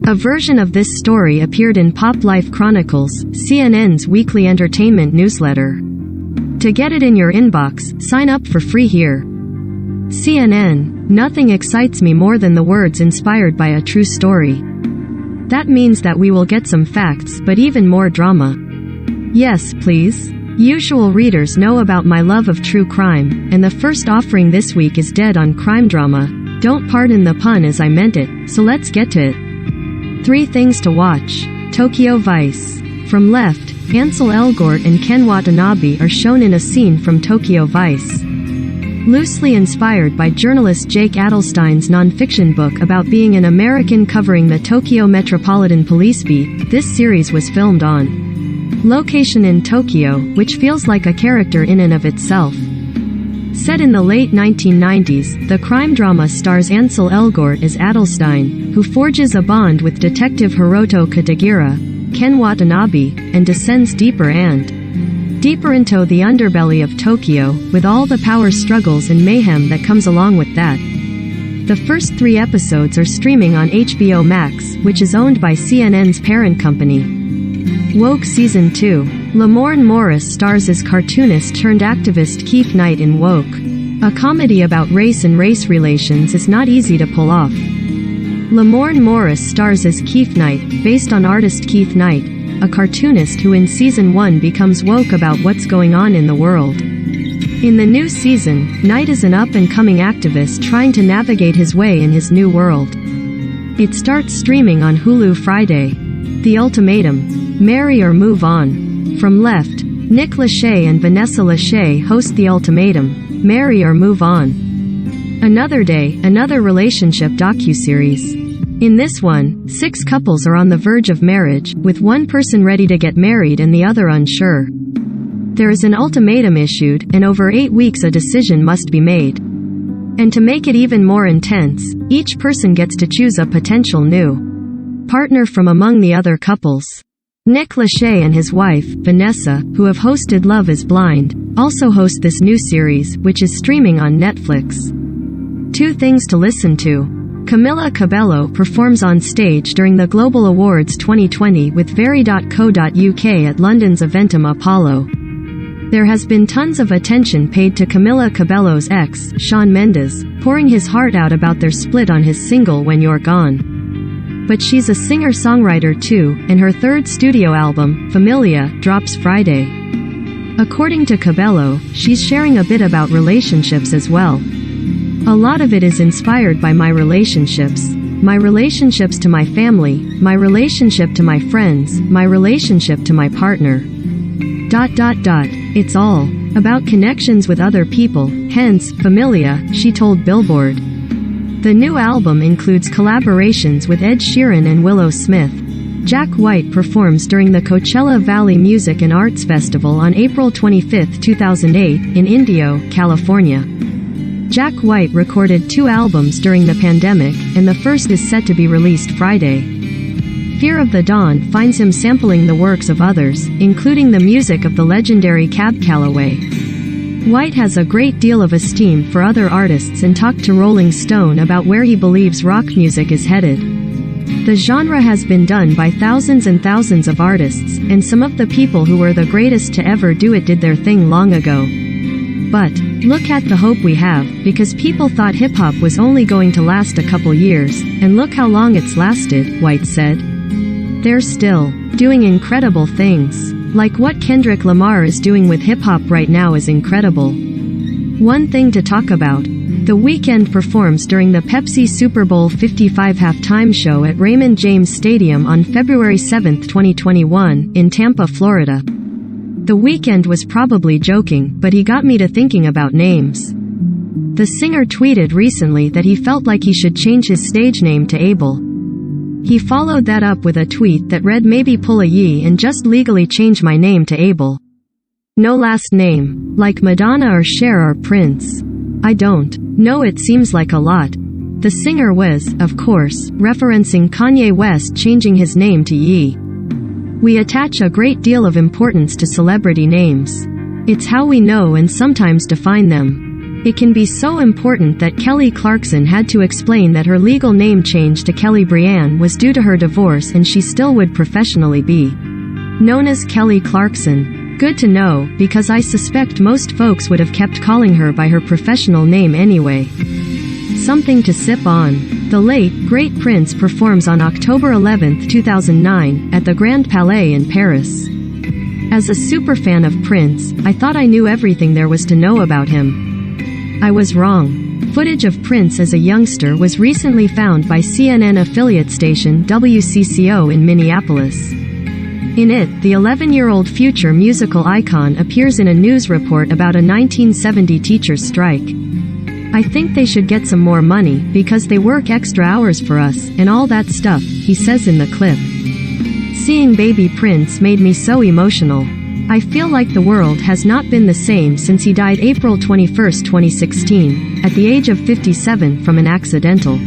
A version of this story appeared in Pop Life Chronicles, CNN's weekly entertainment newsletter. To get it in your inbox, sign up for free here. CNN. Nothing excites me more than the words inspired by a true story. That means that we will get some facts, but even more drama. Yes, please. Usual readers know about my love of true crime, and the first offering this week is dead on crime drama. Don't pardon the pun as I meant it, so let's get to it. 3 things to watch. Tokyo Vice. From left, Ansel Elgort and Ken Watanabe are shown in a scene from Tokyo Vice. Loosely inspired by journalist Jake Adelstein's nonfiction book about being an American covering the Tokyo Metropolitan Police beat, this series was filmed on location in Tokyo, which feels like a character in and of itself. Set in the late 1990s, the crime drama stars Ansel Elgort as Adelstein, who forges a bond with Detective Hiroto Katagira, Ken Watanabe, and descends deeper into the underbelly of Tokyo, with all the power struggles and mayhem that comes along with that. The first 3 episodes are streaming on HBO Max, which is owned by CNN's parent company. Woke Season 2. Lamorne Morris stars as cartoonist turned activist Keith Knight in Woke. A comedy about race and race relations is not easy to pull off. Lamorne Morris stars as Keith Knight, based on artist Keith Knight, a cartoonist who in Season 1 becomes woke about what's going on in the world. In the new season, Knight is an up-and-coming activist trying to navigate his way in his new world. It starts streaming on Hulu Friday. The Ultimatum. Marry or Move On. From left, Nick Lachey and Vanessa Lachey host The Ultimatum. Marry or Move On. Another Day, another relationship docuseries. In this one, 6 couples are on the verge of marriage, with one person ready to get married and the other unsure. There is an ultimatum issued, and over 8 weeks a decision must be made. And to make it even more intense, each person gets to choose a potential new partner from among the other couples. Nick Lachey and his wife, Vanessa, who have hosted Love is Blind, also host this new series, which is streaming on Netflix. 2 things to listen to. Camila Cabello performs on stage during the Global Awards 2020 with Very.co.uk at London's Eventum Apollo. There has been tons of attention paid to Camila Cabello's ex, Shawn Mendes, pouring his heart out about their split on his single When You're Gone. But she's a singer-songwriter too, and her 3rd studio album, Familia, drops Friday. According to Cabello, she's sharing a bit about relationships as well. A lot of it is inspired by my relationships to my family, my relationship to my friends, my relationship to my partner. It's all about connections with other people, hence, Familia, she told Billboard. The new album includes collaborations with Ed Sheeran and Willow Smith. Jack White performs during the Coachella Valley Music and Arts Festival on April 25, 2008, in Indio, California. Jack White recorded 2 albums during the pandemic, and the first is set to be released Friday. Fear of the Dawn finds him sampling the works of others, including the music of the legendary Cab Calloway. White has a great deal of esteem for other artists and talked to Rolling Stone about where he believes rock music is headed. The genre has been done by thousands and thousands of artists, and some of the people who were the greatest to ever do it did their thing long ago. But look at the hope we have, because people thought hip-hop was only going to last a couple years, and look how long it's lasted, White said. They're still doing incredible things. Like what Kendrick Lamar is doing with hip-hop right now is incredible. One thing to talk about. The Weeknd performs during the Pepsi Super Bowl 55 halftime show at Raymond James Stadium on February 7, 2021, in Tampa, Florida. The Weeknd was probably joking, but he got me to thinking about names. The singer tweeted recently that he felt like he should change his stage name to Abel. He followed that up with a tweet that read, maybe pull a Yee and just legally change my name to Abel. No last name, like Madonna or Cher or Prince. I don't know, it seems like a lot. The singer was, of course, referencing Kanye West changing his name to Yee. We attach a great deal of importance to celebrity names. It's how we know and sometimes define them. It can be so important that Kelly Clarkson had to explain that her legal name change to Kelly Brianne was due to her divorce and she still would professionally be known as Kelly Clarkson. Good to know, because I suspect most folks would have kept calling her by her professional name anyway. Something to sip on. The late, great Prince performs on October 11, 2009, at the Grand Palais in Paris. As a superfan of Prince, I thought I knew everything there was to know about him. I was wrong. Footage of Prince as a youngster was recently found by CNN affiliate station WCCO in Minneapolis. In it, the 11-year-old future musical icon appears in a news report about a 1970 teachers' strike. I think they should get some more money, because they work extra hours for us, and all that stuff, he says in the clip. Seeing baby Prince made me so emotional. I feel like the world has not been the same since he died April 21, 2016, at the age of 57 from an accidental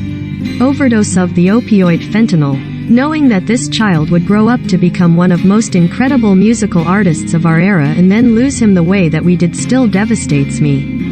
overdose of the opioid fentanyl. Knowing that this child would grow up to become one of most incredible musical artists of our era and then lose him the way that we did still devastates me.